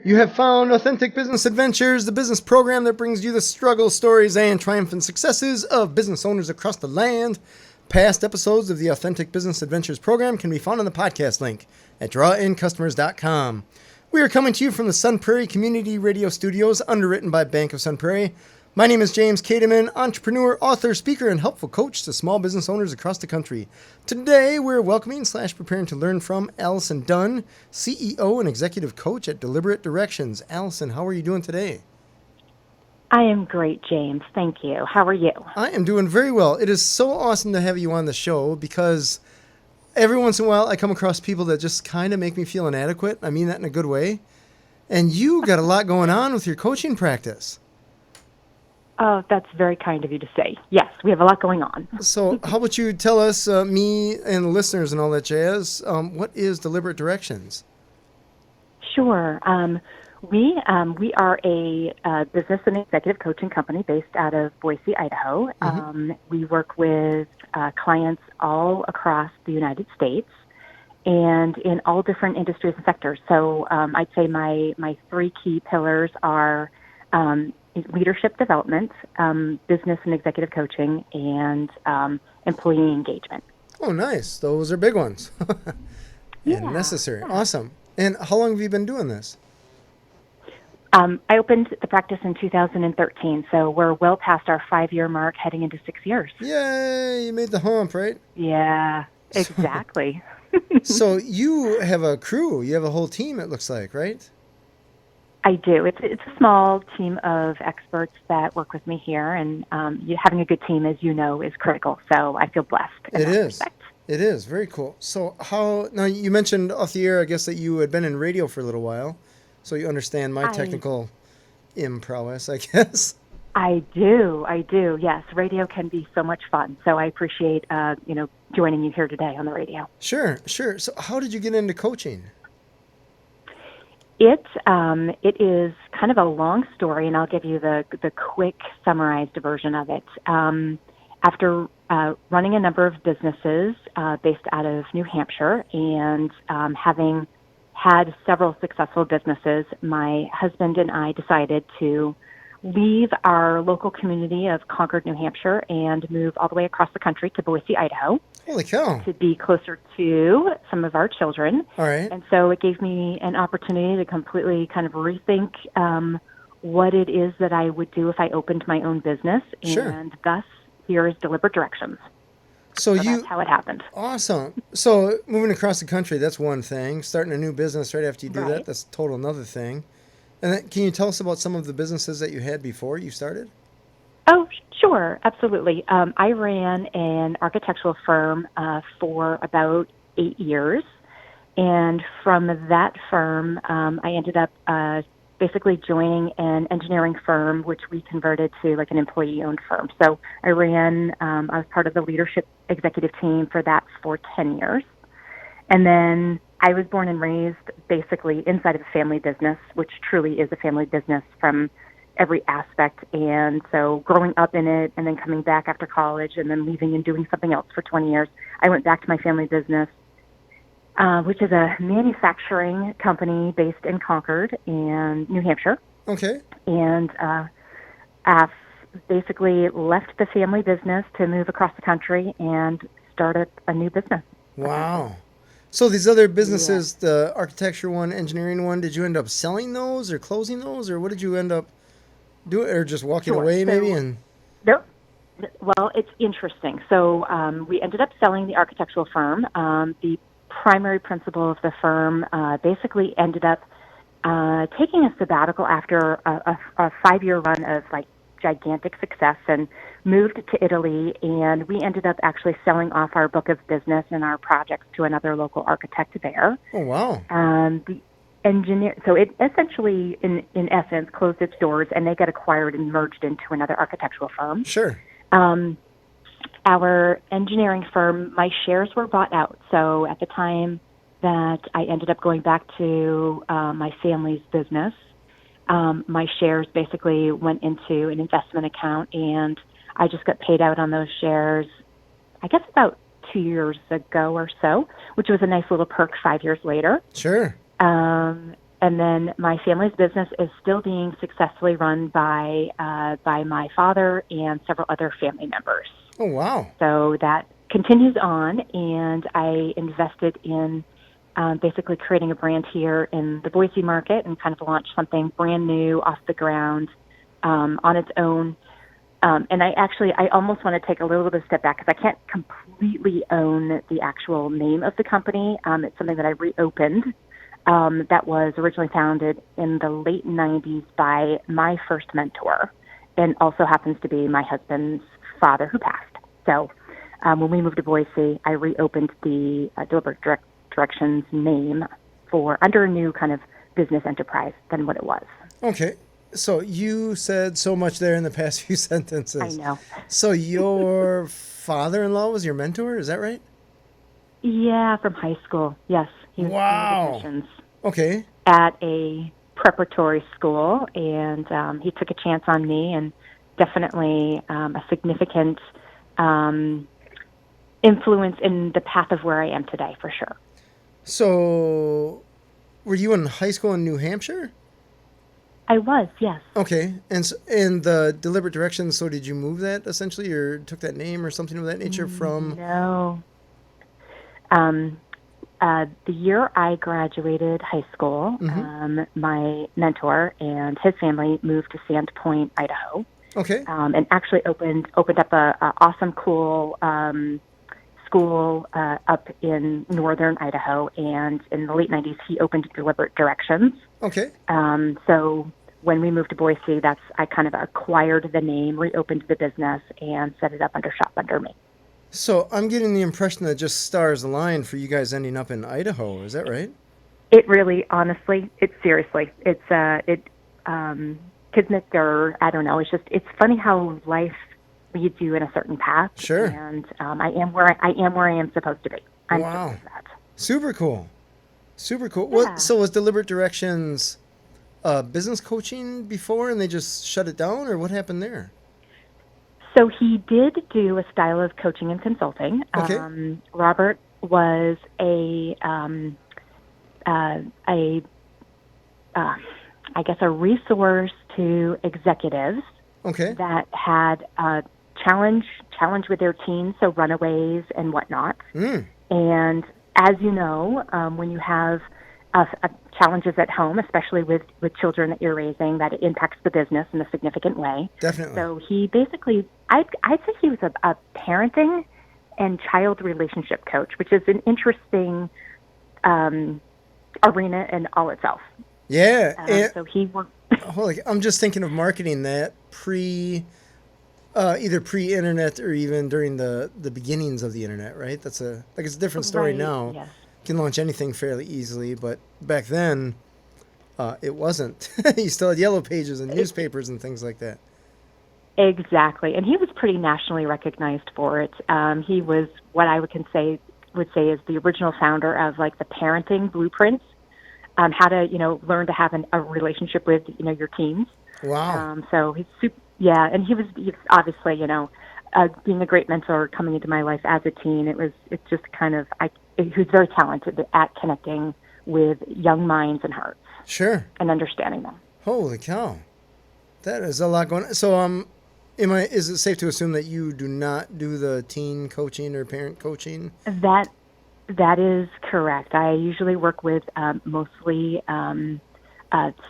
You have found Authentic Business Adventures, the business program that brings you the struggle stories and triumphant successes of business owners across the land. Past episodes of the Authentic Business Adventures program can be found on the podcast link at drawincustomers.com. We are coming to you from the Sun Prairie Community Radio Studios, underwritten by Bank of Sun Prairie. My name is James Kademan, entrepreneur, author, speaker, and helpful coach to small business owners across the country. Today, we're welcoming / preparing to learn from Allison Dunn, CEO and executive coach at Deliberate Directions. Allison, how are you doing today? I am great, James. Thank you. How are you? I am doing very well. It is so awesome to have you on the show because every once in a while I come across people that just kind of make me feel inadequate. I mean that in a good way. And you got a lot going on with your coaching practice. Oh, that's very kind of you to say. Yes, we have a lot going on. So how about you tell us, me and the listeners and all that jazz, what is Deliberate Directions? Sure. We are a business and executive coaching company based out of Boise, Idaho. We work with clients all across the United States and in all different industries and sectors. So I'd say my three key pillars are leadership development, business and executive coaching, and employee engagement. Oh, nice. Those are big ones. And necessary. Yeah. Awesome. And how long have you been doing this? I opened the practice in 2013, so we're well past our 5-year mark, heading into 6 years. Yay! You made the hump, right? Yeah, exactly. So you have a crew. You have a whole team, it looks like, right? I do. It's a small team of experts that work with me here, and having a good team, as you know, is critical. So I feel blessed in that respect. It is. Very cool. So now you mentioned off the air, I guess, that you had been in radio for a little while, so you understand my technical prowess, I guess. I do. Yes, radio can be so much fun. So I appreciate joining you here today on the radio. Sure. So how did you get into coaching? It is kind of a long story, and I'll give you the quick summarized version of it. After running a number of businesses based out of New Hampshire and having had several successful businesses, my husband and I decided to leave our local community of Concord, New Hampshire, and move all the way across the country to Boise, Idaho. Holy cow. To be closer to some of our children. All right. And so it gave me an opportunity to completely kind of rethink what it is that I would do if I opened my own business. Sure. And thus, here is Deliberate Directions. So that's how it happened. Awesome. So moving across the country, that's one thing. Starting a new business right after you do that, that's total another thing. And then, can you tell us about some of the businesses that you had before you started? Oh, sure. Absolutely. I ran an architectural firm for about 8 years. And from that firm, I ended up basically joining an engineering firm, which we converted to like an employee-owned firm. So I was part of the leadership executive team for that for 10 years. And then I was born and raised basically inside of a family business, which truly is a family business from every aspect. And so growing up in it and then coming back after college and then leaving and doing something else for 20 years, I went back to my family business, which is a manufacturing company based in Concord and New Hampshire. Okay. And basically left the family business to move across the country and started a new business. Wow. So these other businesses, the architecture one, engineering one, did you end up selling those or closing those, or what did you end up doing, or just walking away maybe? Nope. Well, it's interesting. So we ended up selling the architectural firm. The primary principal of the firm basically ended up taking a sabbatical after a 5-year run of like gigantic success and moved to Italy, and we ended up actually selling off our book of business and our projects to another local architect there. Oh, wow. The engineer, so it essentially, in essence, closed its doors, and they got acquired and merged into another architectural firm. Sure. Our engineering firm, my shares were bought out. So at the time that I ended up going back to my family's business, my shares basically went into an investment account, and I just got paid out on those shares, I guess about 2 years ago or so, which was a nice little perk 5 years later. Sure. And And then my family's business is still being successfully run by my father and several other family members. Oh, wow. So that continues on, and I invested in basically creating a brand here in the Boise market and kind of launched something brand new off the ground on its own. And I almost want to take a little bit of a step back because I can't completely own the actual name of the company. It's something that I reopened that was originally founded in the late 90s by my first mentor and also happens to be my husband's father who passed. So when we moved to Boise, I reopened the Deliberate Directions name under a new kind of business enterprise than what it was. Okay. So you said so much there in the past few sentences. I know. So your father-in-law was your mentor, is that right? Yeah, from high school. Yes. He was Wow. admissions Okay. at a preparatory school, and he took a chance on me, and definitely a significant influence in the path of where I am today, for sure. So were you in high school in New Hampshire? I was, yes. Okay. And the Deliberate Directions, so did you move that essentially or took that name or something of that nature from? No. The year I graduated high school, my mentor and his family moved to Sandpoint, Idaho. Okay. And actually opened up a awesome, cool school up in northern Idaho. And in the late 90s, he opened Deliberate Directions. Okay. So when we moved to Boise, I kind of acquired the name, reopened the business, and set it up shop under me. So I'm getting the impression that just stars aligned for you guys ending up in Idaho. Is that right? It really, honestly, seriously. Kismet, or I don't know. It's funny how life leads you in a certain path. Sure. And I am where I am supposed to be. I'm wow. certain of that. Super cool. Super cool. Yeah. So was Deliberate Directions business coaching before and they just shut it down, or what happened there? So he did do a style of coaching and consulting. Okay. Robert was a resource to executives Okay. that had challenge with their teens, so runaways and whatnot. And as you know, when you have challenges at home, especially with children that you're raising, that it impacts the business in a significant way. Definitely. So he basically, I'd say he was a parenting and child relationship coach, which is an interesting arena in all itself. Yeah. So he worked. I'm just thinking of marketing that either pre-internet or even during the beginnings of the internet, right? It's a different story Right, now. yes. You can launch anything fairly easily, but back then it wasn't. You still had yellow pages and newspapers and things like that. Exactly, and he was pretty nationally recognized for it. He was what I would say is the original founder of like the parenting blueprint, how to learn to have a relationship with your teens. Wow. So he's super, yeah, and he was obviously being a great mentor coming into my life as a teen. It's just kind of he was very talented at connecting with young minds and hearts. Sure. And understanding them. Holy cow, that is a lot going on. So is it safe to assume that you do not do the teen coaching or parent coaching? That is correct. I usually work with mostly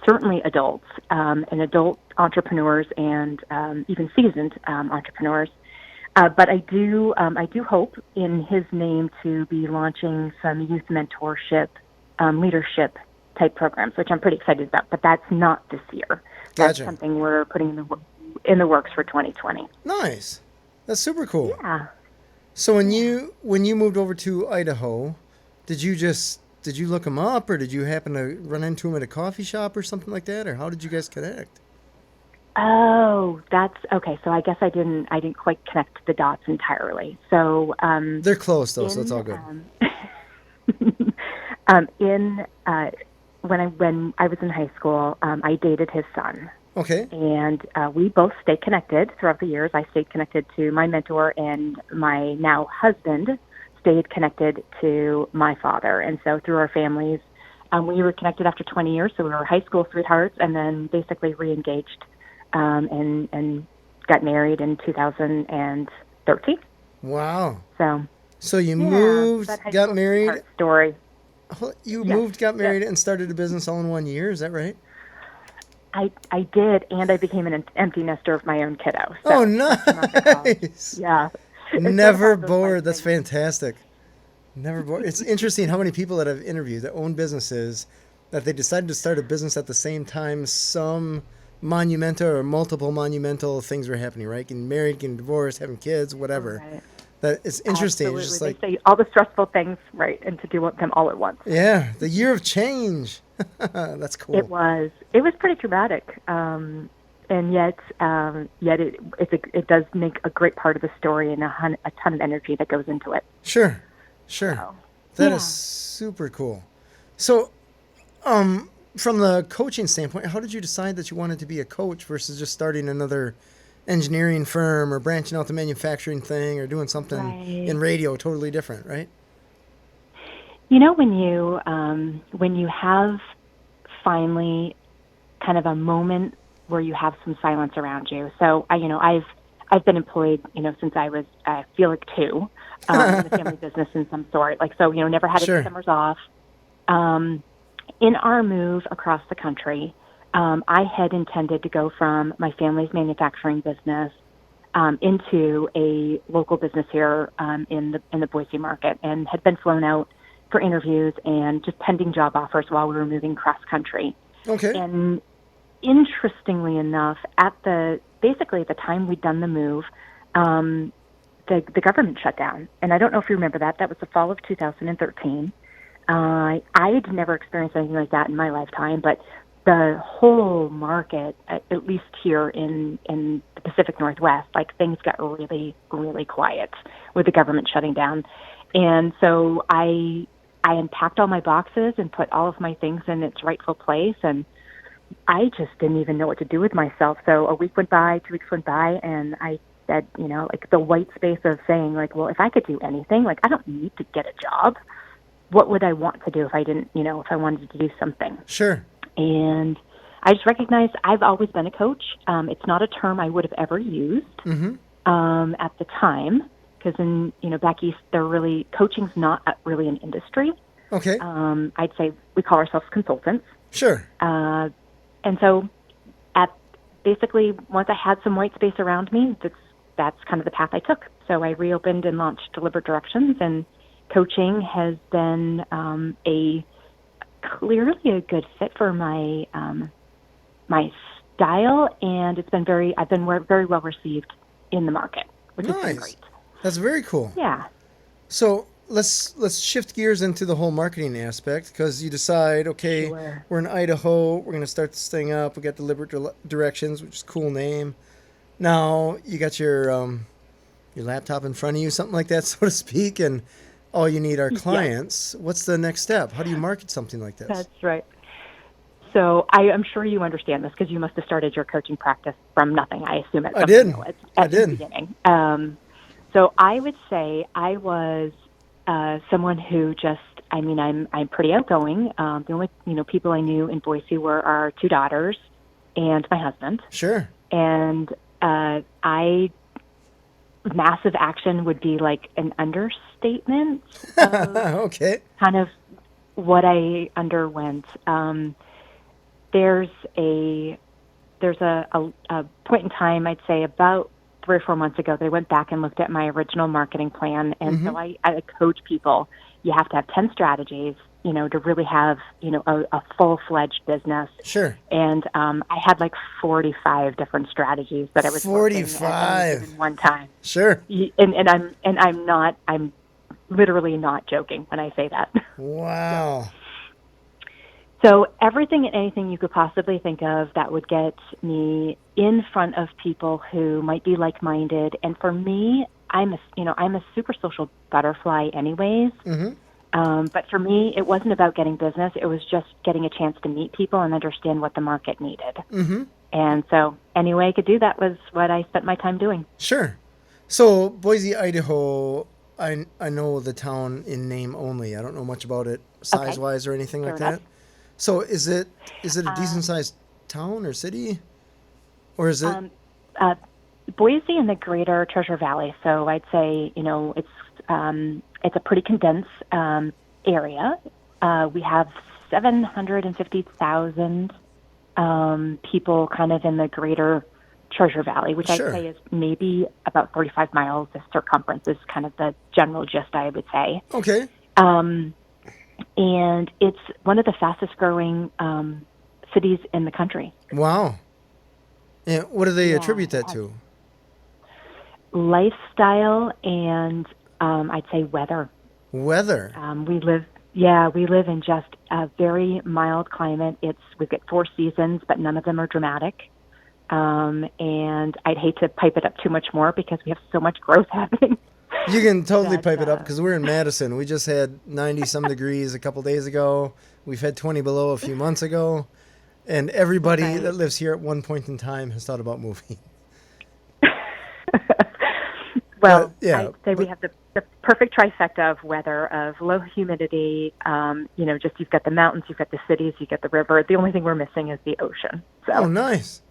certainly adults and adult entrepreneurs and even seasoned entrepreneurs. But I do hope in his name to be launching some youth mentorship, leadership type programs, which I'm pretty excited about. But that's not this year. That's Gotcha. something we're putting in the works for 2020. Nice. That's super cool. Yeah. So when you moved over to Idaho, did you look him up, or did you happen to run into him at a coffee shop or something like that, or how did you guys connect? Oh, that's okay. So I guess I didn't quite connect the dots entirely. So they're close though, so it's all good. When I was in high school, I dated his son. Okay. And we both stayed connected throughout the years. I stayed connected to my mentor, and my now husband stayed connected to my father. And so through our families, We were connected after 20 years, so we were high school sweethearts, and then basically re-engaged and got married in 2013. Wow. So you yeah, moved, that high got school married. sweetheart story. You Yes, moved, got yes. married, and started a business all in 1 year. Is that right? I did, and I became an empty nester of my own kiddo. So Oh, that came after college. nice. Yeah. It's sort of Never all those fun bored. That's things. fantastic. Never bored. It's interesting how many people that I've interviewed that own businesses that they decided to start a business at the same time some monumental or multiple monumental things were happening, right? Getting married, getting divorced, having kids, whatever. Right. That it's interesting. Absolutely. It's just They like, say all the stressful things, right, and to do them all at once. yeah, the year of change. That's It cool. was. It was pretty dramatic, and yet it does make a great part of the story and a ton of energy that goes into it. Sure. Sure. So, That yeah. is super cool. So, from the coaching standpoint, how did you decide that you wanted to be a coach versus just starting another engineering firm or branching out the manufacturing thing or doing something Right. in radio totally different, right? You know, when you have finally kind of a moment where you have some silence around you. So I've been employed, since I was, I feel like 2, in a family business in some sort. Like, so, never had Sure. any summers off. In our move across the country, I had intended to go from my family's manufacturing business into a local business here in the Boise market, and had been flown out for interviews and just pending job offers while we were moving cross country. Okay. And interestingly enough, basically at the time we'd done the move, the government shut down. And I don't know if you remember that. That was the fall of 2013. I had never experienced anything like that in my lifetime, but the whole market, at least here in the Pacific Northwest, like things got really, really quiet with the government shutting down. And so I unpacked all my boxes and put all of my things in its rightful place, and I just didn't even know what to do with myself. So a week went by, 2 weeks went by, and I said, like the white space of saying, like, well, if I could do anything, like I don't need to get a job. What would I want to do if I didn't, if I wanted to do something? Sure. And I just recognized I've always been a coach. It's not a term I would have ever used at the time, because back east, coaching's not really an industry. Okay. I'd say we call ourselves consultants. Sure. And so basically, once I had some white space around me, that's kind of the path I took. So I reopened and launched Deliberate Directions, and coaching has been clearly a good fit for my my style, and I've been very well received in the market, which has been Nice. great. That's very cool. Yeah. So let's shift gears into the whole marketing aspect, because you decide, okay, Sure. we're in Idaho, we're going to start this thing up. We got Deliberate Directions, which is a cool name. Now you got your laptop in front of you, something like that, so to speak, and all you need are clients. What's the next step? How do you market something like this? That's right. So I'm sure you understand this because you must have started your coaching practice from nothing, I assume, at I some did. at the beginning. So I would say I was someone who I'm pretty outgoing. The only people I knew in Boise were our 2 daughters and my husband. Sure. And massive action would be like an understatement of Okay. kind of what I underwent. There's a point in time, I'd say about 3 or 4 months ago, they went back and looked at my original marketing plan. And so I coach people. You have to have 10 strategies, to really have, a full-fledged business. Sure. And I had like 45 different strategies that I was working at 45 one time. Sure. I'm literally not joking when I say that. Wow. So everything and anything you could possibly think of that would get me in front of people who might be like-minded. And for me, I'm a super social butterfly anyways. But for me, it wasn't about getting business. It was just getting a chance to meet people and understand what the market needed. And so any way I could do that was what I spent my time doing. Sure. So Boise, Idaho, I know the town in name only. I don't know much about it size-wise or anything like that. So is it a decent sized town or city, or is it? Uh, Boise in the greater Treasure Valley. So I'd say, it's a pretty condensed area. We have 750,000 people kind of in the greater Treasure Valley, which Sure. I'd say is maybe about 35 miles. The circumference is kind of the general gist, I would say. Okay. And it's one of the fastest growing cities in the country. Wow. And what do they Yeah, attribute that it has to? lifestyle and I'd say weather. Weather. We live in just a very mild climate. We've got 4 seasons, but none of them are dramatic. And I'd hate to pipe it up too much more because we have so much growth happening. You can totally That, pipe it up because we're in Madison. We just had 90 some degrees a couple days ago. We've had 20 below a few months ago. And everybody Right. that lives here at one point in time has thought about moving. Well, yeah, I'd say we have the perfect trifecta of weather, of low humidity. Just you've got the mountains, you've got the cities, you've got the river. The only thing we're missing is the ocean. So, Oh, nice.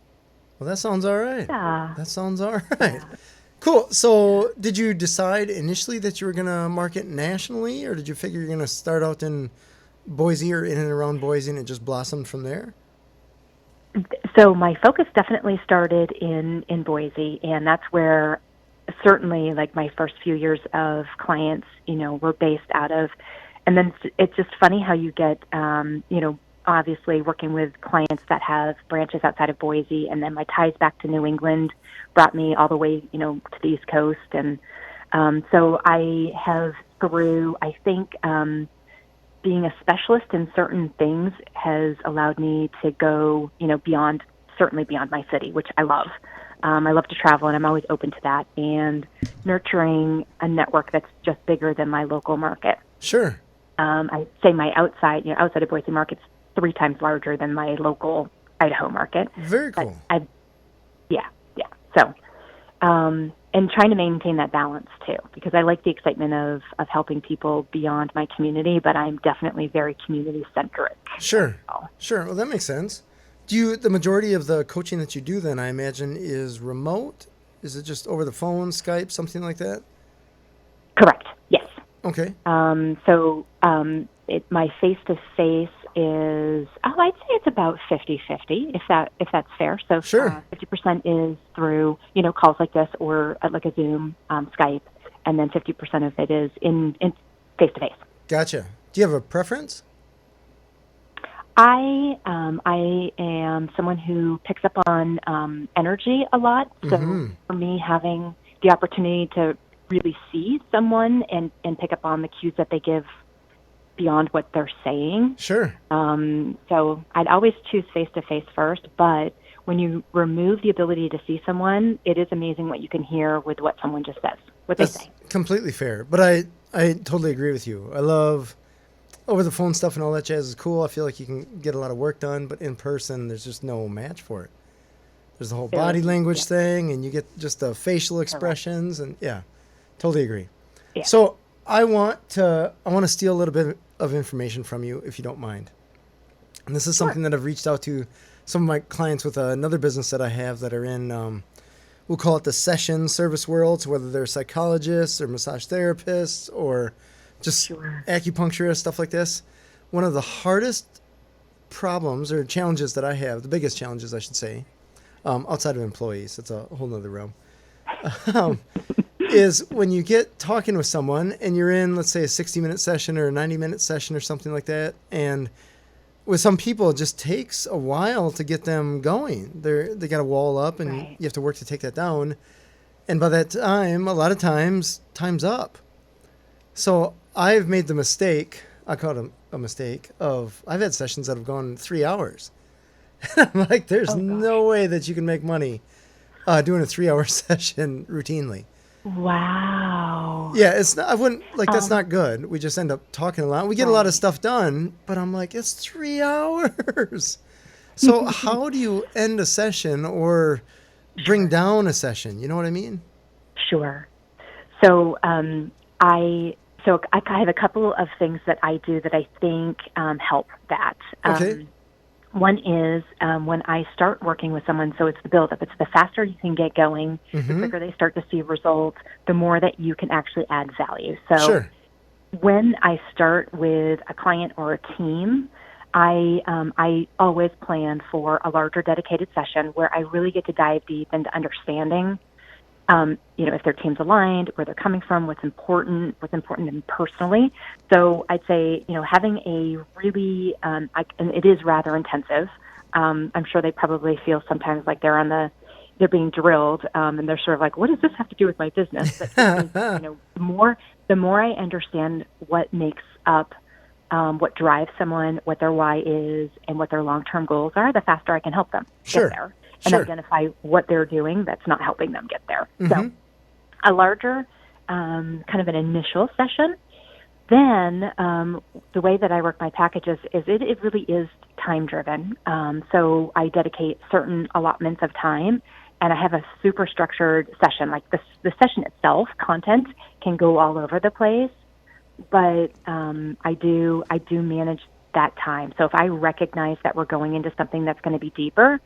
Well, that sounds all right. yeah. That sounds all right. Cool. So did you decide initially that you were going to market nationally, or did you figure you're going to start out in Boise or in and around Boise and it just blossomed from there? So my focus definitely started in Boise, and that's where certainly like my first few years of clients, were based out of. And then it's just funny how you get, obviously working with clients that have branches outside of Boise, and then my ties back to New England brought me all the way, to the East Coast. And so I have through, I think, being a specialist in certain things has allowed me to go, certainly beyond my city, which I love. I love to travel, and I'm always open to that, and nurturing a network that's just bigger than my local market. Sure. I say my outside of Boise market's 3 times larger than my local Idaho market. Very cool. Yeah. So, and trying to maintain that balance too, because I like the excitement of helping people beyond my community, but I'm definitely very community centric. Sure. Sure. Well, that makes sense. The majority of the coaching that you do then, I imagine, is remote? Is it just over the phone, Skype, something like that? Correct. Yes. Okay. My face-to-face is, I'd say it's about 50-50, if that's fair. So Sure. 50% is through, calls like this or like a Zoom, Skype, and then 50% of it is in face-to-face. Gotcha. Do you have a preference? I am someone who picks up on energy a lot. So for me, having the opportunity to really see someone and pick up on the cues that they give beyond what they're saying. Sure. So I'd always choose face-to-face first, but when you remove the ability to see someone, it is amazing what you can hear with what someone just says, what they say. Completely fair. But I totally agree with you. I love over the phone stuff and all that jazz is cool. I feel like you can get a lot of work done, but in person, there's just no match for it. There's the whole body language thing, and you get just the facial expressions, and totally agree. Yeah. So I want to steal a little bit of information from you, if you don't mind. And this is something that I've reached out to some of my clients with another business that I have that are in, we'll call it the session service world. So whether they're psychologists or massage therapists or just acupuncturists, stuff like this. One of the hardest problems or challenges that I have, the biggest challenges, I should say, outside of employees, it's a whole nother realm, is when you get talking with someone and you're in, let's say, a 60-minute session or a 90-minute session or something like that, and with some people, it just takes a while to get them going. They got a wall up, and you have to work to take that down. And by that time, a lot of times, time's up. So I've made the mistake, I call it a mistake, I've had sessions that have gone 3 hours. I'm like, there's no way that you can make money doing a 3-hour session routinely. Wow. Yeah, that's not good. We just end up talking a lot. We get a lot of stuff done, but I'm like, it's 3 hours. So how do you end a session or bring down a session? You know what I mean? Sure. So I So I have a couple of things that I do that I think help that. Okay. One is when I start working with someone, so it's the buildup. It's the faster you can get going, the quicker they start to see results, the more that you can actually add value. So Sure. when I start with a client or a team, I always plan for a larger dedicated session where I really get to dive deep into understanding if their team's aligned, where they're coming from, what's important to them personally. So I'd say, having a really, and it is rather intensive. I'm sure they probably feel sometimes like they're being drilled, and they're sort of like, what does this have to do with my business? But the more I understand what makes up, what drives someone, what their why is, and what their long-term goals are, the faster I can help them get there. And identify what they're doing that's not helping them get there. So a larger kind of an initial session. Then the way that I work my packages is it really is time-driven. So I dedicate certain allotments of time, and I have a super structured session. Like the session itself, content can go all over the place, but I do manage that time. So if I recognize that we're going into something that's going to be deeper,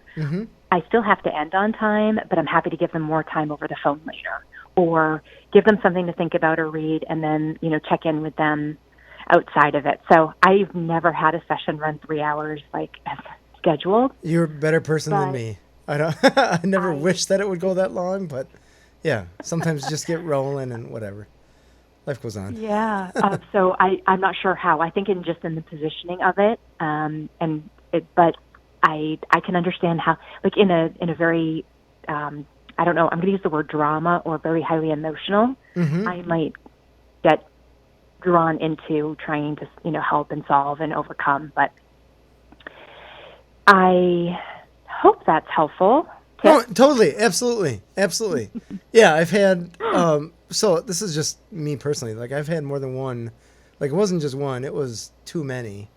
I still have to end on time, but I'm happy to give them more time over the phone later, or give them something to think about or read, and then, check in with them outside of it. So I've never had a session run 3 hours like as scheduled. You're a better person than me. I never wish that it would go that long, but yeah, sometimes just get rolling and whatever. Life goes on. Yeah. So I'm not sure how. I think in the positioning of it, but I can understand how, like in a very, I don't know, I'm going to use the word drama or very highly emotional. I might get drawn into trying to, help and solve and overcome. But I hope that's helpful. Oh, totally. Absolutely. Yeah, I've had, so this is just me personally. Like I've had more than one, like it wasn't just one, it was too many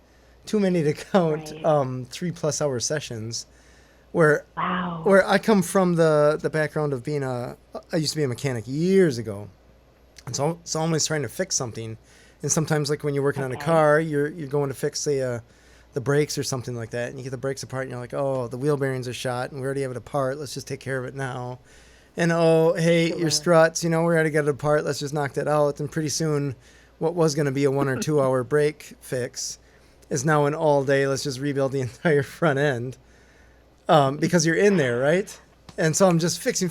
to count, Right. 3+ hour sessions where Wow. I come from the background of being I used to be a mechanic years ago. And so I'm always trying to fix something. And sometimes like when you're working on a car, you're going to fix the brakes or something like that. And you get the brakes apart and you're like, oh, the wheel bearings are shot and we already have it apart. Let's just take care of it now. And oh, hey, your struts, we already got it apart. Let's just knock that out. And pretty soon what was going to be a 1 or 2 hour brake fix is now an all day. Let's just rebuild the entire front end. Because you're in there, right? And so I'm just fixing.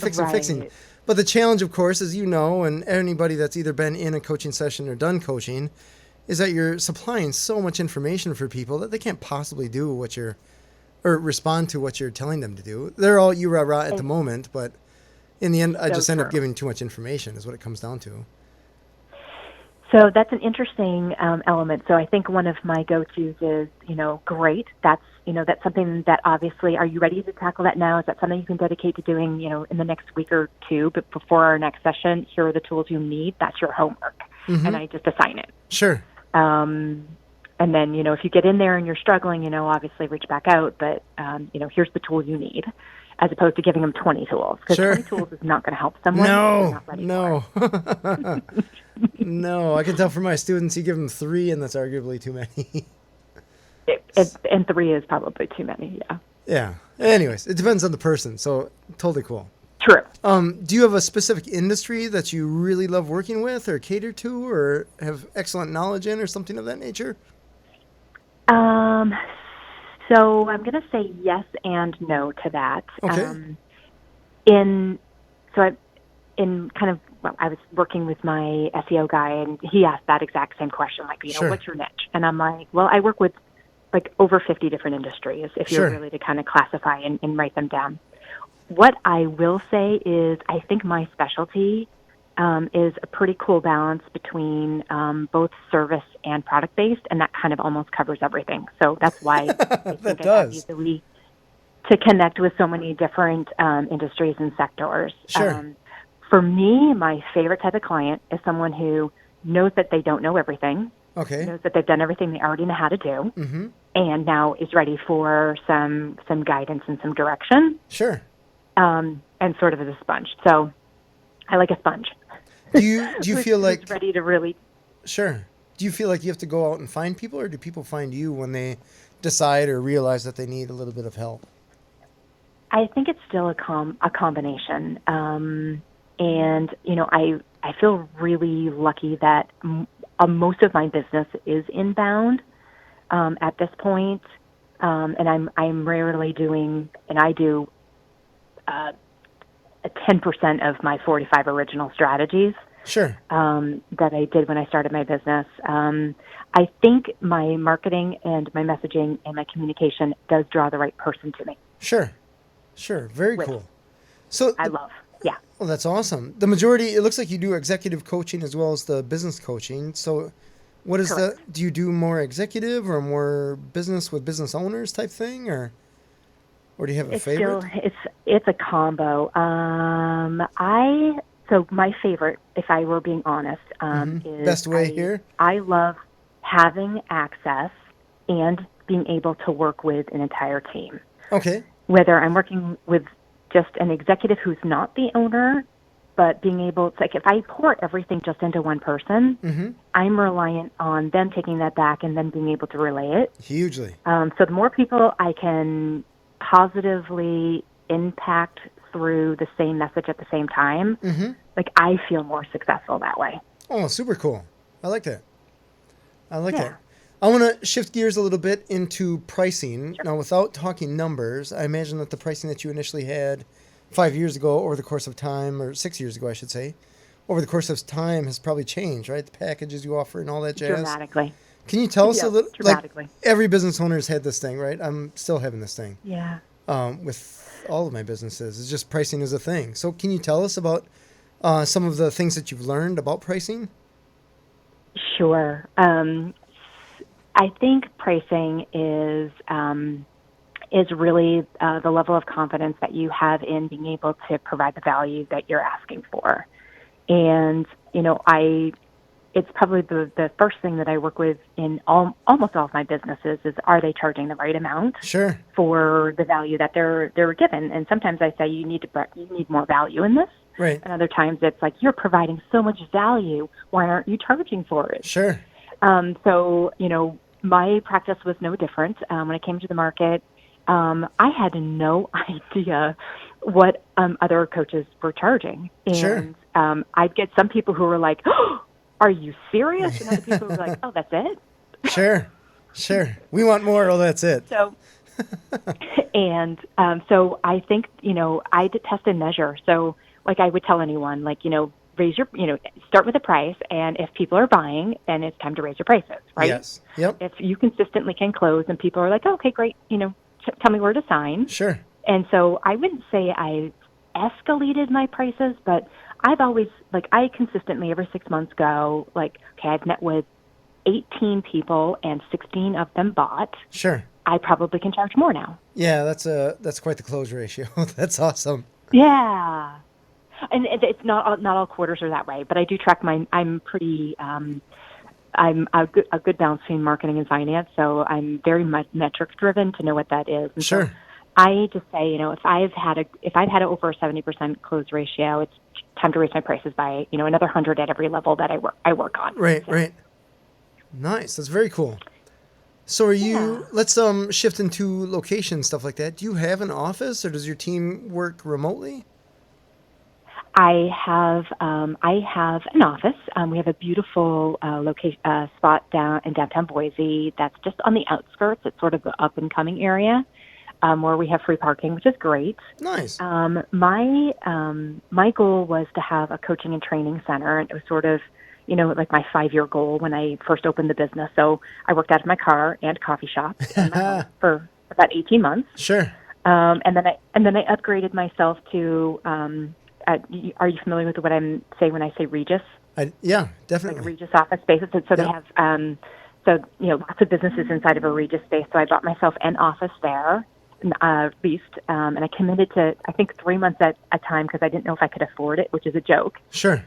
But the challenge, of course, as and anybody that's either been in a coaching session or done coaching, is that you're supplying so much information for people that they can't possibly do or respond to what you're telling them to do. They're all you rah at the moment, but in the end, I just end up giving too much information is what it comes down to. So that's an interesting element. So I think one of my go-tos is, great. That's something that obviously, are you ready to tackle that now? Is that something you can dedicate to doing, in the next week or two? But before our next session, here are the tools you need. That's your homework. And I just assign it. Sure. And then, if you get in there and you're struggling, obviously reach back out. But, here's the tool you need, as opposed to giving them 20 tools. Because 20 tools is not going to help someone. No. No, I can tell from my students, you give them 3, and that's arguably too many. And 3 is probably too many, yeah. Yeah. Anyways, it depends on the person, so totally cool. True. Do you have a specific industry that you really love working with or cater to or have excellent knowledge in or something of that nature? So I'm going to say yes and no to that. Okay. I was working with my SEO guy, and he asked that exact same question, like, what's your niche? And I'm like, well, I work with like over 50 different industries, if you're really to kind of classify and write them down. What I will say is I think my specialty is a pretty cool balance between both service and product-based, and that kind of almost covers everything. So that's why I think I have the ability to connect with so many different industries and sectors. Sure. For me, my favorite type of client is someone who knows that they don't know everything, knows that they've done everything they already know how to do, and now is ready for some guidance and some direction. Sure. And sort of as a sponge. So I like a sponge. Do you feel like ready to really Sure. Do you feel like you have to go out and find people, or do people find you when they decide or realize that they need a little bit of help? I think it's still a combination. And, I feel really lucky that most of my business is inbound at this point. And I'm rarely doing, and I do 10% of my 45 original strategies Sure. that I did when I started my business. I think my marketing and my messaging and my communication does draw the right person to me, Sure. Sure. Very which cool. So, I love. Yeah, well, that's awesome. The majority, it looks like you do executive coaching as well as the business coaching. So, what is correct. do you do more executive or more business with business owners type thing, or do you have a It's still favorite? it's a combo. I so my favorite, if I were being honest, is Best way here? I love having access and being able to work with an entire team. Okay. Whether I'm working with just an executive who's not the owner, but being able, it's like if I pour everything just into one person, I'm reliant on them taking that back and then being able to relay it. Hugely. So the more people I can positively impact through the same message at the same time, like I feel more successful that way. Oh, super cool. I like that. I like Yeah. that. I want to shift gears a little bit into pricing. Sure. Now, without talking numbers, I imagine that the pricing that you initially had 5 years ago over the course of time, or 6 years ago, I should say, over the course of time has probably changed, right? The packages you offer and all that jazz. Dramatically. Can you tell us a Yep, little, like dramatically. every business owner's had this thing, right? I'm still having this thing Yeah. with all of my businesses. It's just pricing is a thing. So can you tell us about some of the things that you've learned about pricing? Sure. I think pricing is really the level of confidence that you have in being able to provide the value that you're asking for. And it's probably the first thing that I work with in almost all of my businesses is, are they charging the right amount Sure. for the value that they're given? And sometimes I say you need more value in this. Right. And other times it's like, you're providing so much value, why aren't you charging for it? Sure. So, my practice was no different. When I came to the market, I had no idea what other coaches were charging. Sure. And I'd get some people who were like, oh, are you serious? And other people who were like, oh, that's it? Sure. Sure. We want more. Oh, that's it. So, so I think, I did test and measure. So, like I would tell anyone, like, raise your, start with a price, and if people are buying, then it's time to raise your prices, right? Yes. Yep. If you consistently can close and people are like, oh, okay, great, tell me where to sign. Sure. And so I wouldn't say I escalated my prices, but I've always, I consistently every 6 months go, okay, I've met with 18 people and 16 of them bought. Sure. I probably can charge more now. Yeah, that's quite the close ratio. That's awesome. Yeah. And it's not all quarters are that way, but I do track I'm pretty, I'm a good balance between marketing and finance. So I'm very much metric driven to know what that is. And Sure. so I just say, if I've had over a 70% close ratio, it's time to raise my prices by, another 100 at every level that I work on. Right. So, Right. Nice. That's very cool. So are you, let's shift into location, stuff like that. Do you have an office, or does your team work remotely? I have an office. We have a beautiful spot down in downtown Boise that's just on the outskirts. It's sort of the up and coming area where we have free parking, which is great. Nice. My goal was to have a coaching and training center, and it was sort of like my 5-year goal when I first opened the business. So I worked out of my car and coffee shop in my home for about 18 months. Sure. And then I upgraded myself to. Are you familiar with what I'm saying when I say Regis? Yeah, definitely. Like Regis office spaces. So they have, lots of businesses inside of a Regis space. So I bought myself an office there, leased, and I committed to, I think, 3 months at a time because I didn't know if I could afford it, which is a joke. Sure.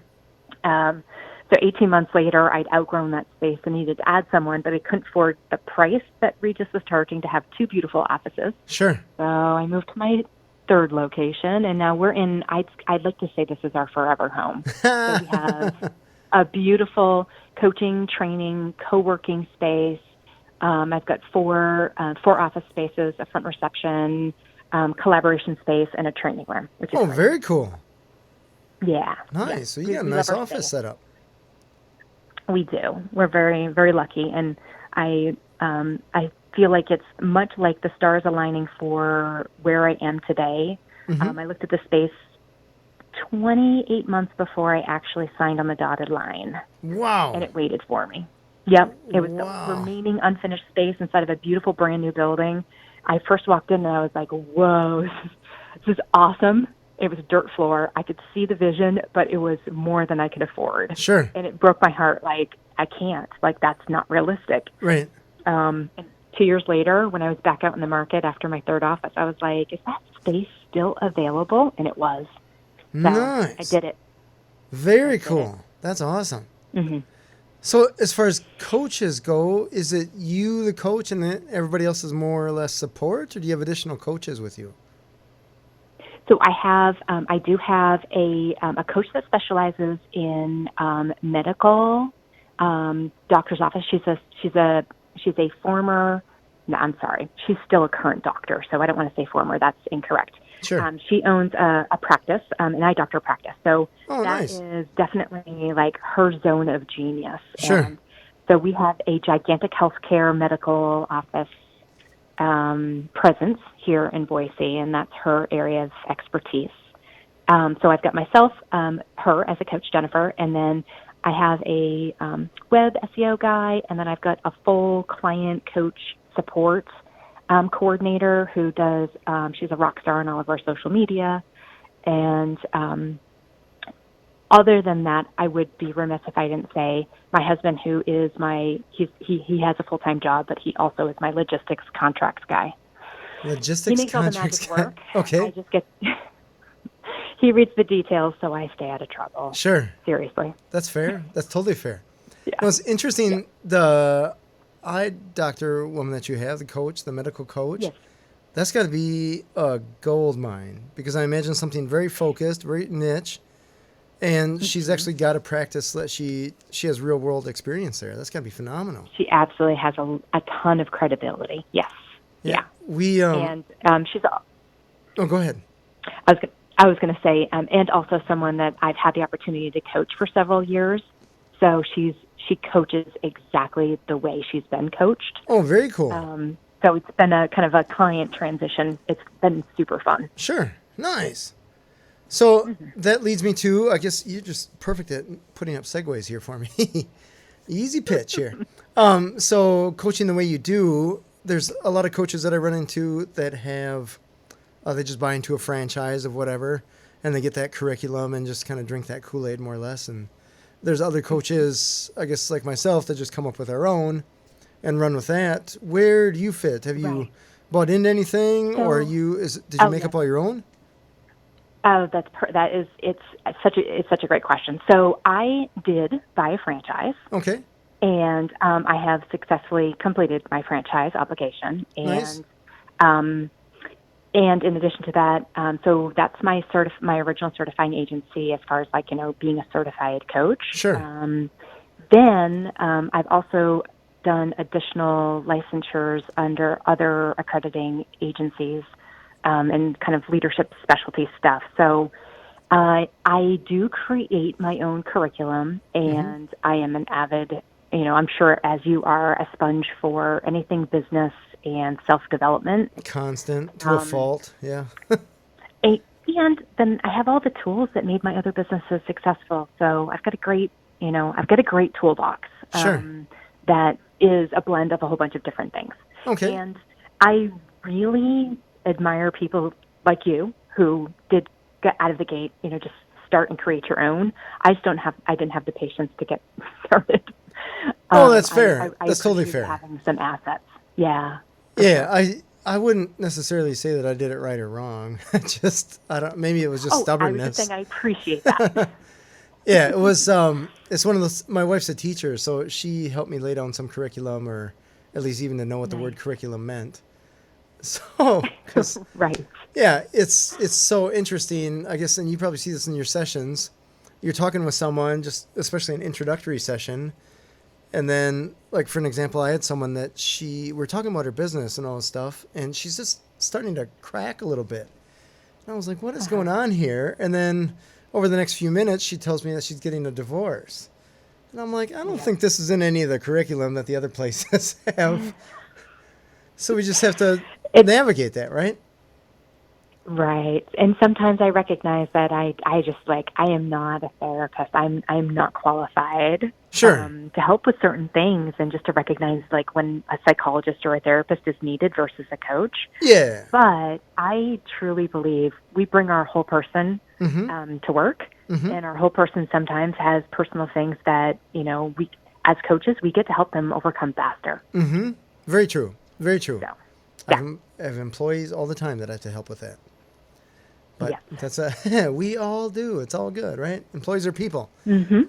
So 18 months later, I'd outgrown that space and needed to add someone, but I couldn't afford the price that Regis was charging to have 2 beautiful offices. Sure. So I moved to my 3rd location, and now we're in, I'd like to say this is our forever home. So we have a beautiful coaching, training, co-working space. I've got four office spaces, a front reception, collaboration space, and a training room. Which is great. Very cool. Yeah. Nice. Yeah. So you got a We nice love our office space. set up. We do. We're very, very lucky, and I feel like it's much like the stars aligning for where I am today. Mm-hmm. I looked at the space 28 months before I actually signed on the dotted line, Wow. and it waited for me. Yep, it was Wow. the remaining unfinished space inside of a beautiful brand new building. I first walked in and I was like, "Whoa, this is awesome." It was dirt floor. I could see the vision, but it was more than I could afford. Sure. And it broke my heart. Like, I can't. Like, that's not realistic. Right. And 2 years later, when I was back out in the market after my third office, I was like, is that space still available? And it was. So Nice. I did it. Very cool. That's awesome. Mm-hmm. So as far as coaches go, is it you, the coach, and then everybody else is more or less support, or do you have additional coaches with you? So I do have a coach that specializes in medical doctor's office. She's a former. No, I'm sorry. She's still a current doctor, so I don't want to say former. That's incorrect. Sure. She owns a practice, an eye doctor practice. So that nice. is definitely like her zone of genius. Sure. And so we have a gigantic healthcare medical office presence here in Boise, and that's her area of expertise. So I've got myself, her as a coach, Jennifer, and then I have a web SEO guy, and then I've got a full client coach support coordinator who does, she's a rock star on all of our social media. And other than that, I would be remiss if I didn't say my husband, who is he has a full-time job, but he also is my logistics contracts guy. Logistics he makes all the contracts magic work. Okay. I just get he reads the details, so I stay out of trouble. Sure. Seriously. That's fair. That's totally fair. Yeah. Well, it's interesting, Yeah. the eye doctor woman that you have, the coach, the medical coach, Yes. that's got to be a gold mine, because I imagine something very focused, very niche, and she's actually got a practice that she has real world experience there. That's got to be phenomenal. She absolutely has a ton of credibility. Yes. Yeah. We And she's. Oh, go ahead. I was going to say, and also someone that I've had the opportunity to coach for several years. So she coaches exactly the way she's been coached. Oh, very cool. So it's been a kind of a client transition. It's been super fun. Sure. Nice. So that leads me to, I guess you're just perfect at putting up segues here for me. Easy pitch here. So coaching the way you do, there's a lot of coaches that I run into that have, they just buy into a franchise of whatever, and they get that curriculum and just kind of drink that Kool-Aid more or less. And there's other coaches, I guess like myself, that just come up with their own and run with that. Where do you fit? Have you bought into anything, or did you make up all your own? Oh, it's such a great question. So I did buy a franchise. Okay. And I have successfully completed my franchise obligation. And Nice. And in addition to that, so that's my original certifying agency as far as being a certified coach. Sure. Then I've also done additional licensures under other accrediting agencies and kind of leadership specialty stuff. So I do create my own curriculum, and I am an avid, I'm sure as you are, a sponge for anything business and self-development. Constant to a fault, yeah. And then I have all the tools that made my other businesses successful. So I've got a great toolbox that is a blend of a whole bunch of different things. Okay. And I really admire people like you who did get out of the gate, just start and create your own. I didn't have the patience to get started. Oh, that's fair. I that's totally appreciate fair. Having some assets. Yeah. Yeah, I wouldn't necessarily say that I did it right or wrong. Maybe it was just stubbornness. I was just saying I appreciate that. Yeah, it was, it's one of those, my wife's a teacher, so she helped me lay down some curriculum, or at least even to know what the word curriculum meant. So, right. Yeah, it's so interesting, I guess, and you probably see this in your sessions. You're talking with someone, just especially an introductory session, And then, like, for an example, I had someone that we're talking about her business and all this stuff, and she's just starting to crack a little bit. And I was like, what is going on here? And then over the next few minutes, she tells me that she's getting a divorce. And I'm like, I don't think this is in any of the curriculum that the other places have. So we just have to navigate that, right? Right. And sometimes I recognize that I just like, I am not a therapist. I'm not qualified to help with certain things, and just to recognize like when a psychologist or a therapist is needed versus a coach. Yeah. But I truly believe we bring our whole person to work, and our whole person sometimes has personal things that, we as coaches, we get to help them overcome faster. Mm-hmm. Very true. Very true. So, yeah. I have employees all the time that I have to help with that. But yes. that's we all do. It's all good, right? Employees are people. Mm-hmm.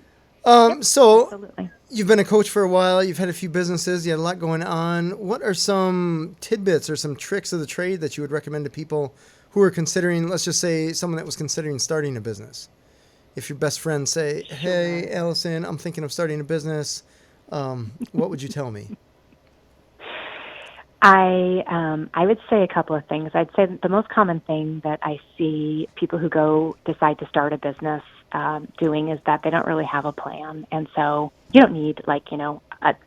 So Absolutely. You've been a coach for a while. You've had a few businesses. You had a lot going on. What are some tidbits or some tricks of the trade that you would recommend to people who are considering, let's just say someone that was considering starting a business? If your best friend say, hey, Allison, I'm thinking of starting a business, what would you tell me? I would say a couple of things. I'd say the most common thing that I see people who decide to start a business doing is that they don't really have a plan. And so you don't need a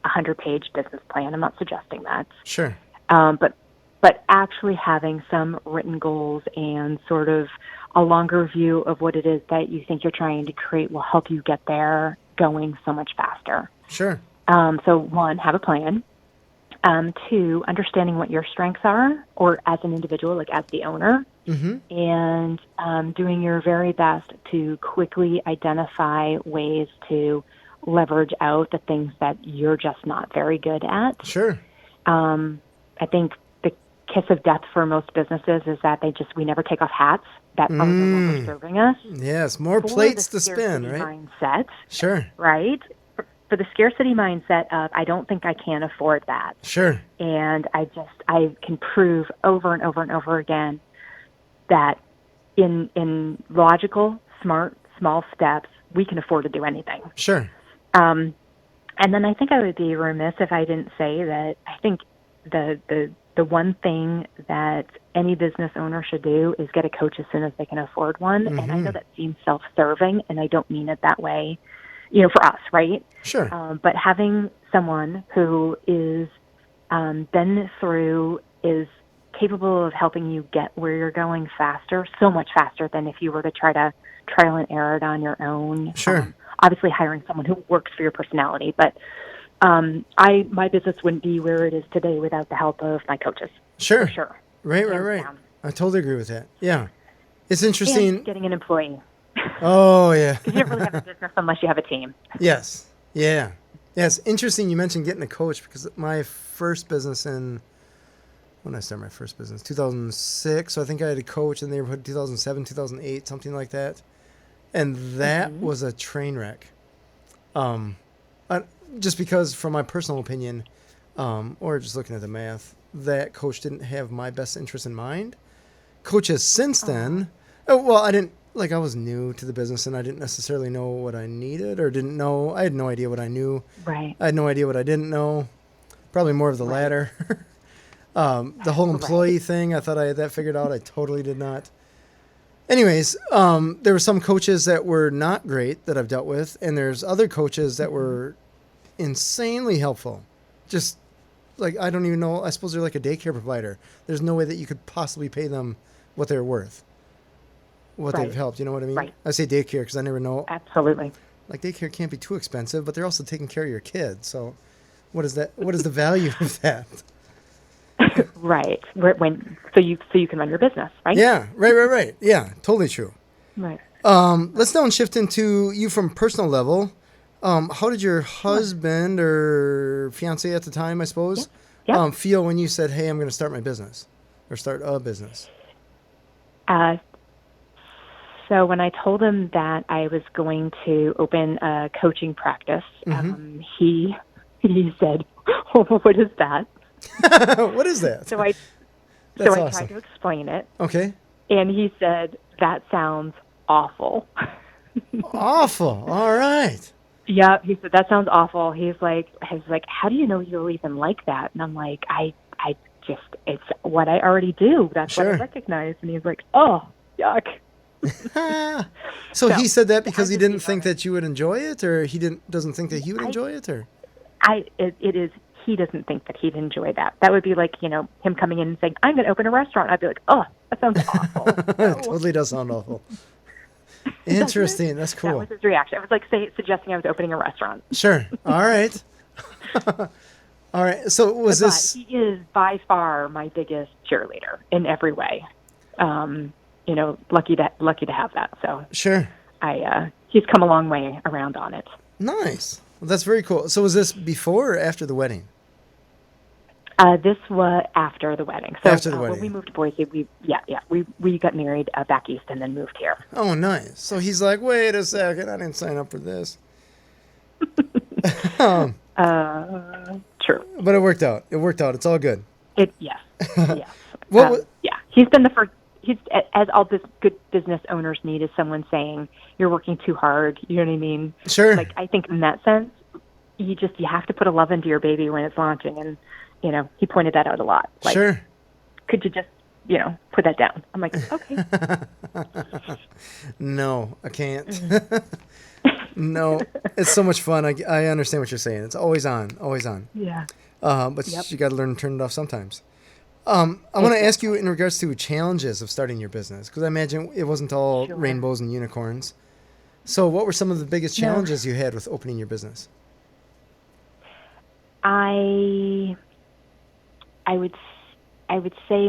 100-page business plan. I'm not suggesting that. Sure. But actually having some written goals and sort of a longer view of what it is that you think you're trying to create will help you get there going so much faster. Sure. So one, have a plan. Two, understanding what your strengths are, or as an individual, like as the owner, and doing your very best to quickly identify ways to leverage out the things that you're just not very good at. Sure. I think the kiss of death for most businesses is that we never take off hats that are no longer serving us. Yes, more plates to spin, right? Mindset. Sure. Right? For the scarcity mindset of, I don't think I can afford that. Sure. And I can prove over and over and over again that in logical, smart, small steps, we can afford to do anything. Sure. And then I think I would be remiss if I didn't say that I think the one thing that any business owner should do is get a coach as soon as they can afford one. And I know that seems self-serving, and I don't mean it that way, for us, right? Sure. But having someone who is been through, is capable of helping you get where you're going faster, so much faster than if you were to try to trial and error it on your own. Sure. Obviously hiring someone who works for your personality, but my business wouldn't be where it is today without the help of my coaches. Sure. For sure. Right. I totally agree with that. Yeah. It's interesting. And getting an employee. Oh, yeah. Because you don't really have a business unless you have a team. Yes. Yeah. Yeah, it's interesting you mentioned getting a coach, because my first business when did I start my first business? 2006. So I think I had a coach in the neighborhood 2007, 2008, something like that. And that was a train wreck. Just because, from my personal opinion, or just looking at the math, that coach didn't have my best interest in mind. Coaches since then, I was new to the business and I didn't necessarily know what I needed or didn't know. I had no idea what I knew. Right. I had no idea what I didn't know. Probably more of the latter. The whole employee thing, I thought I had that figured out. I totally did not. Anyways, there were some coaches that were not great that I've dealt with, and there's other coaches that were insanely helpful. Just like, I don't even know. I suppose they're like a daycare provider. There's no way that you could possibly pay them what they're worth, what they've helped. You know what I mean? Right. I say daycare because I never know. Absolutely. Like, daycare can't be too expensive, but they're also taking care of your kids. So what is that? What is the value of that? Right. So you can run your business, right? Yeah. Right. Yeah. Totally true. Right. Let's now shift into you from personal level. How did your husband or fiance at the time, I suppose, feel when you said, hey, I'm going to start my business or start a business? So when I told him that I was going to open a coaching practice, he said, oh, what is that? What is that? So I awesome. tried to explain it. Okay. And he said, that sounds awful. Awful. All right. Yeah, he said that sounds awful. He's like, how do you know you'll even like that? And I'm like, I just, it's what I already do. That's what I Sure. recognize. And he's like, oh, yuck. So So he said that I because he just didn't leave on think it. that you would enjoy it, or he doesn't think that he would enjoy it, or It is. He doesn't think that he'd enjoy that. That would be like, him coming in and saying, "I'm going to open a restaurant." I'd be like, "Oh, that sounds awful." it No. totally does sound awful. Doesn't it? Interesting. That's That cool. was his reaction. It was like suggesting I was opening a restaurant. Sure. All right. All right. So was But this? he is by far my biggest cheerleader in every way. Lucky to have that. So Sure. he's come a long way around on it. Nice. Well, that's very cool. So was this before or after the wedding? This was after the wedding. So After the when wedding. we moved to Boise, we got married back east and then moved here. Oh, nice. So he's like, wait a second, I didn't sign up for this. True. But it worked out. It worked out. It's all good. Yes. Yes. What wa- Yeah. He's been the first. He's, as all this good business owners need, is someone saying you're working too hard. You know what I mean? Sure. Like, I think in that sense, you have to put a love into your baby when it's launching, and he pointed that out a lot. Like, Sure. could you just put that down? I'm like, okay. No, I can't. No, it's so much fun. I understand what you're saying. It's always on, always on. Yeah. But Yep. you got to learn to turn it off sometimes. I want to ask you in regards to challenges of starting your business, because I imagine it wasn't all Sure. rainbows and unicorns. So what were some of the biggest challenges you had with opening your business? I would say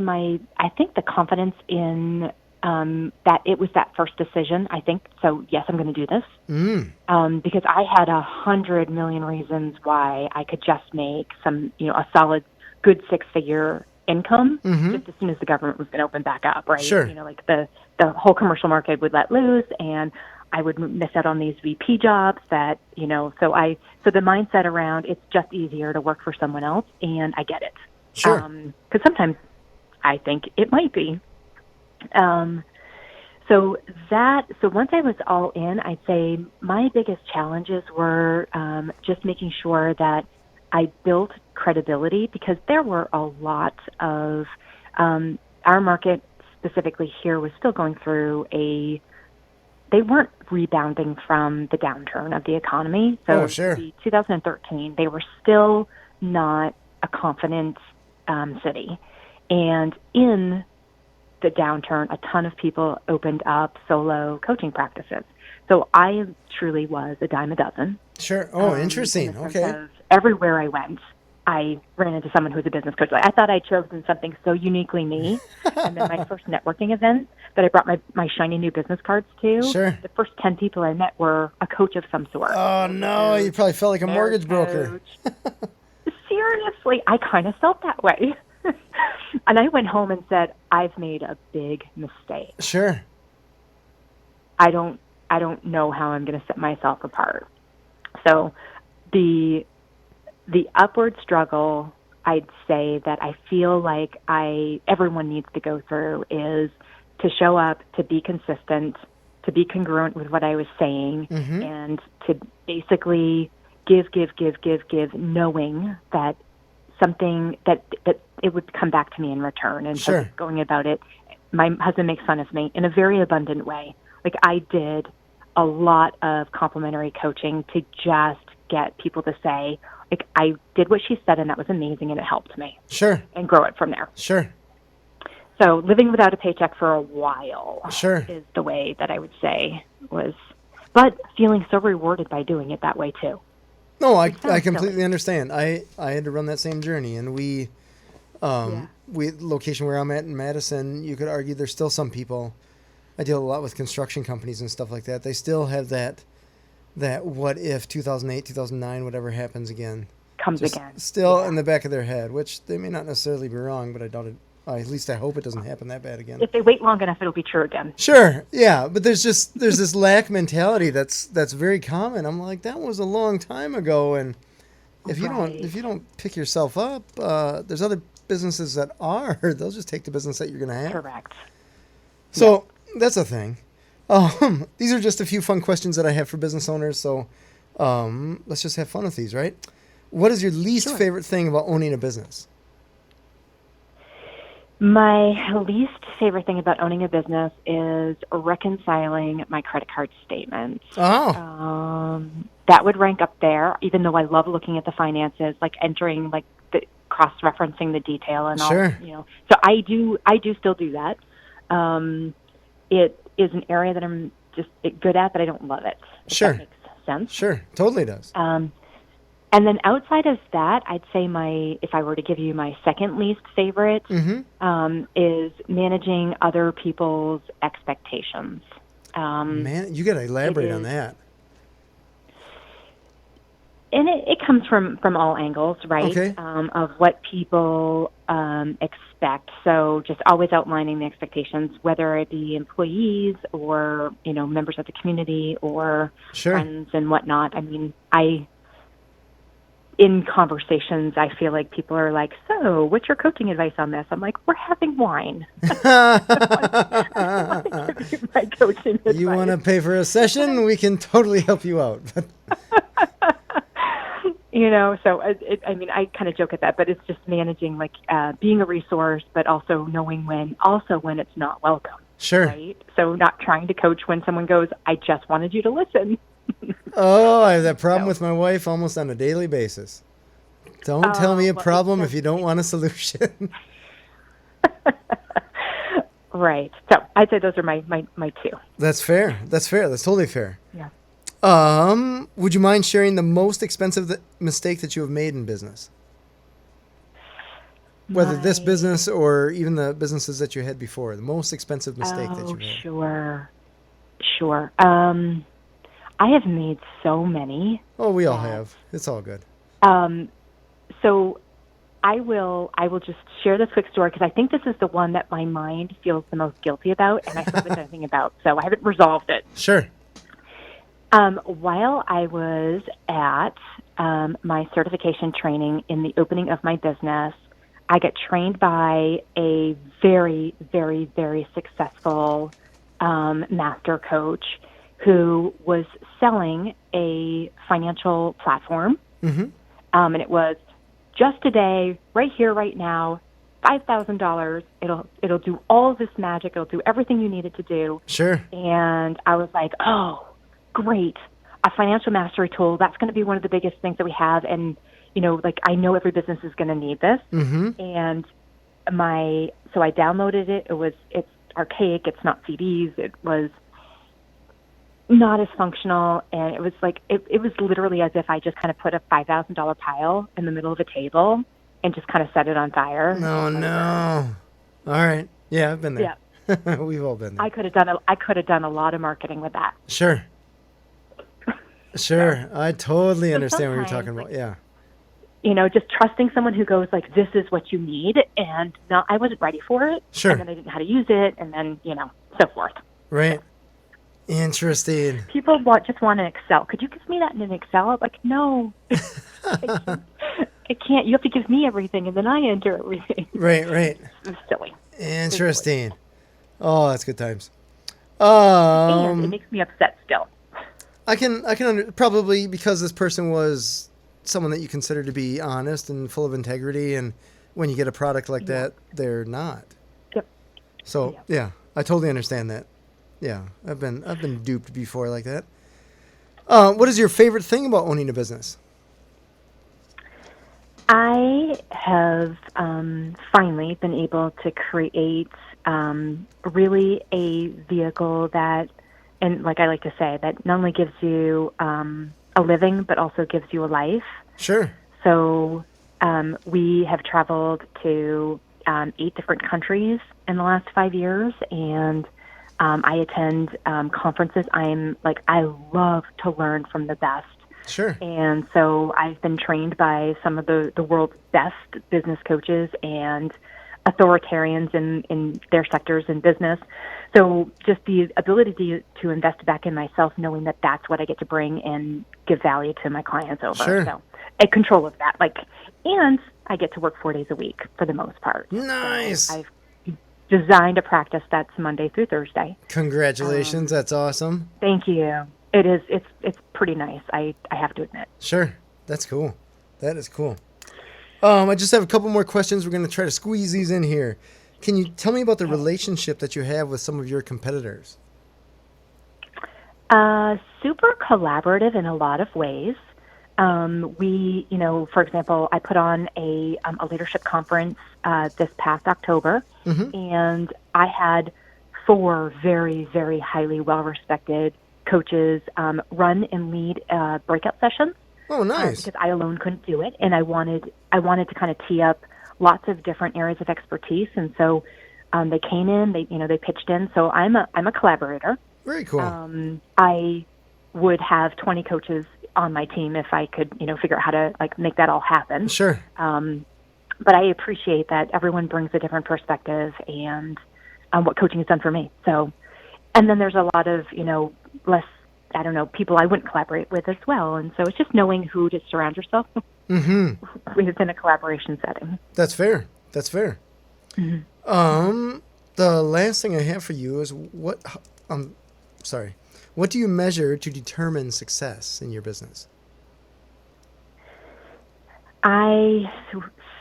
I think the confidence in that it was that first decision. I think so. Yes, I'm going to do this because I had 100 million reasons why I could just make some a solid, good 6-figure income just as soon as the government was going to open back up. Right? Sure. Like the whole commercial market would let loose, and I would miss out on these VP jobs that, so the mindset around it's just easier to work for someone else, and I get it. Sure. Because sometimes I think it might be. So once I was all in, I'd say my biggest challenges were just making sure that I built credibility, because there were a lot of our market specifically here was still going through they weren't rebounding from the downturn of the economy. So sure. 2013, they were still not a confident city. And in the downturn, a ton of people opened up solo coaching practices. So I truly was a dime a dozen. Sure. Oh, in interesting. the sense Okay. of everywhere I went, I ran into someone who was a business coach. Like, I thought I'd chosen something so uniquely me. And then my first networking event that I brought my shiny new business cards to, Sure. the first 10 people I met were a coach of some sort. Oh, no. You probably felt like a mortgage broker. Seriously, I kind of felt that way. And I went home and said, I've made a big mistake. Sure. I don't know how I'm going to set myself apart. So the upward struggle, I'd say, that I feel like everyone needs to go through is to show up, to be consistent, to be congruent with what I was saying, and to basically give, knowing that something that it would come back to me in return. And Sure. so going about it, my husband makes fun of me in a very abundant way. Like, I did a lot of complimentary coaching to just get people to say, like, I did what she said and that was amazing and it helped me. Sure. And grow it from there. Sure. So living without a paycheck for a while Sure. is the way that I would say was, but feeling so rewarded by doing it that way too. No, I sounds completely silly. understand. I had to run that same journey, and we location where I'm at in Madison, you could argue there's still some people. I deal a lot with construction companies and stuff like that. They still have that what if 2008, 2009, whatever happens again, Comes just again. still Yeah. in the back of their head, which they may not necessarily be wrong, but I doubt it. At least I hope it doesn't happen that bad again. If they wait long enough, it'll be true again. Sure, yeah, but there's this lack mentality that's very common. I'm like, that was a long time ago, and if you don't pick yourself up, there's other businesses that are. They'll just take the business that you're gonna have. Correct. So that's a thing. These are just a few fun questions that I have for business owners. So Let's just have fun with these, right? What is your least favorite thing about owning a business? My least favorite thing about owning a business is reconciling my credit card statements. Oh. That would rank up there, even though I love looking at the finances, like entering, like the cross-referencing the detail and all. Sure. So I do still do that. It is an area that I'm just good at, but I don't love it. If that makes sense. Sure, totally does. And then outside of that, I'd say if I were to give you my second least favorite, is managing other people's expectations. Man, you got to elaborate on that. And it comes from all angles, right? Okay. Of what people expect. So just always outlining the expectations, whether it be employees or, members of the community or friends and whatnot. I mean, in conversations, I feel like people are like, so what's your coaching advice on this? I'm like, we're having wine. I want to give you my coaching advice. You want to pay for a session? We can totally help you out. So I kind of joke at that, but it's just managing, like being a resource, but also knowing when it's not welcome. Sure. Right? So not trying to coach when someone goes, I just wanted you to listen. Oh, I have that problem with my wife almost on a daily basis. Don't tell me a problem if you don't want a solution. Right. So I'd say those are my two. That's fair. That's totally fair. Yeah. Would you mind sharing the most expensive mistake that you have made in business? Whether this business or even the businesses that you had before, the most expensive mistake that you made. Sure. I have made so many. Oh, we all have. It's all good. So I will just share this quick story because I think this is the one that my mind feels the most guilty about, and I still haven't done anything about. So I haven't resolved it. Sure. While I was at my certification training in the opening of my business, I got trained by a very, very, very successful master coach who was selling a financial platform. Mm-hmm. And it was just today, right here, right now, $5,000. It'll do all of this magic. It'll do everything you need it to do. Sure. And I was like, oh, great. A financial mastery tool. That's going to be one of the biggest things that we have. And, I know every business is going to need this. Mm-hmm. And so I downloaded it. It's archaic. It's not CDs. It was not as functional, and it was like it was literally as if I just kind of put a $5,000 pile in the middle of a table and just kind of set it on fire. No. All right. Yeah, I've been there. Yeah. We've all been there. I could have done a lot of marketing with that. Sure. I totally understand what you're talking about. Yeah. Just trusting someone who goes like, this is what you need, and I wasn't ready for it. Sure. And then I didn't know how to use it, and then, so forth. Right. Interesting. People just want an Excel. Could you give me that in an Excel? I'm like, no, I can't. You have to give me everything, and then I enter everything. Right. It's silly. Interesting. Oh, that's good times. And it makes me upset still. I can probably because this person was someone that you consider to be honest and full of integrity, and when you get a product like that, they're not. Yep. So yeah, I totally understand that. Yeah, I've been duped before like that. What is your favorite thing about owning a business? I have finally been able to create really a vehicle that, and like I like to say, that not only gives you a living, but also gives you a life. Sure. So we have traveled to 8 different countries in the last 5 years, and I attend conferences. I love to learn from the best. Sure. And so I've been trained by some of the world's best business coaches and authoritarians in their sectors in business. So just the ability to invest back in myself, knowing that that's what I get to bring and give value to my clients over. Sure. So a control of that. And I get to work 4 days a week for the most part. Nice. So I've designed a practice that's Monday through Thursday. Congratulations. That's awesome. Thank you. It is. It's pretty nice. I have to admit. Sure. That's cool. That is cool. I just have a couple more questions. We're going to try to squeeze these in here. Can you tell me about the relationship that you have with some of your competitors? Super collaborative in a lot of ways. We, for example, I put on a leadership conference this past October, and I had 4 very, very highly well-respected coaches run and lead breakout sessions. Oh, nice! Because I alone couldn't do it, and I wanted to kind of tee up lots of different areas of expertise, and so they came in, they pitched in. So I'm a collaborator. Very cool. I would have 20 coaches on my team if I could, figure out how to make that all happen. Sure. But I appreciate that everyone brings a different perspective and what coaching has done for me. So, and then there's a lot of, less, people I wouldn't collaborate with as well. And so it's just knowing who to surround yourself within a collaboration setting. That's fair. That's fair. The last thing I have for you is what do you measure to determine success in your business? I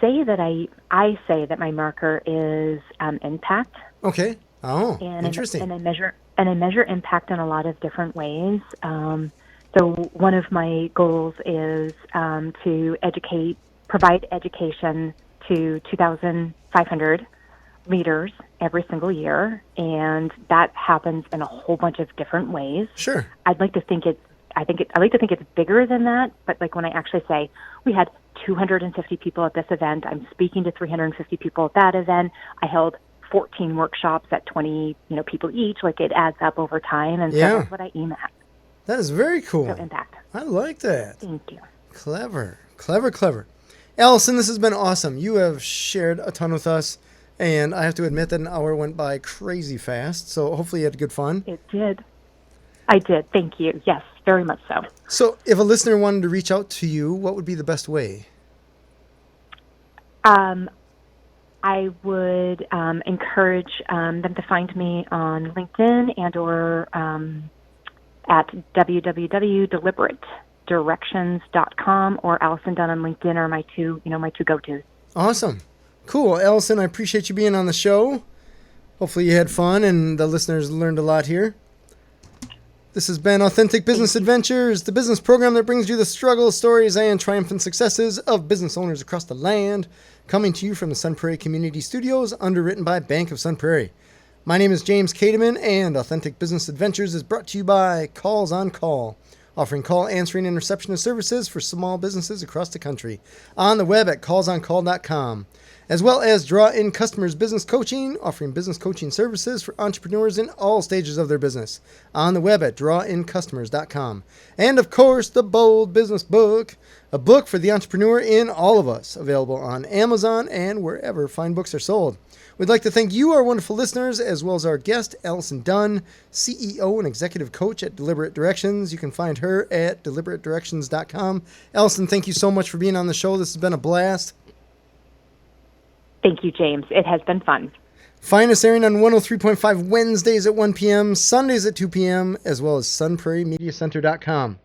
say that my marker is impact. Okay. Oh, interesting. And I measure impact in a lot of different ways. So one of my goals is to provide education to 2,500 leaders every single year, and that happens in a whole bunch of different ways. Sure. I'd like to think it's bigger than that, but when I actually say we had 250 people at this event, I'm speaking to 350 people at that event, I held 14 workshops at 20, people each, it adds up over time, and so that's what I aim at. That is very cool. So impact. I like that. Thank you. Clever. Allison, this has been awesome. You have shared a ton with us, and I have to admit that an hour went by crazy fast, so hopefully you had good fun. It did. I did. Thank you. Yes, very much so. So if a listener wanted to reach out to you, what would be the best way? I would encourage them to find me on LinkedIn and or at www.deliberatedirectives.com, or Allison Dunn on LinkedIn are my two go-tos. Awesome. Cool. Allison, I appreciate you being on the show. Hopefully you had fun and the listeners learned a lot here. This has been Authentic Business Adventures, the business program that brings you the struggles, stories, and triumphant successes of business owners across the land, coming to you from the Sun Prairie Community Studios, underwritten by Bank of Sun Prairie. My name is James Kademan, and Authentic Business Adventures is brought to you by Calls on Call, offering call answering and receptionist services for small businesses across the country, on the web at callsoncall.com, as well as Draw In Customers Business Coaching, offering business coaching services for entrepreneurs in all stages of their business, on the web at drawincustomers.com. And of course, the Bold Business Book, a book for the entrepreneur in all of us, available on Amazon and wherever fine books are sold. We'd like to thank you, our wonderful listeners, as well as our guest, Allison Dunn, CEO and Executive Coach at Deliberate Directions. You can find her at deliberatedirections.com. Allison, thank you so much for being on the show. This has been a blast. Thank you, James. It has been fun. Find us airing on 103.5 Wednesdays at 1 p.m., Sundays at 2 p.m., as well as sunprairiemediacenter.com.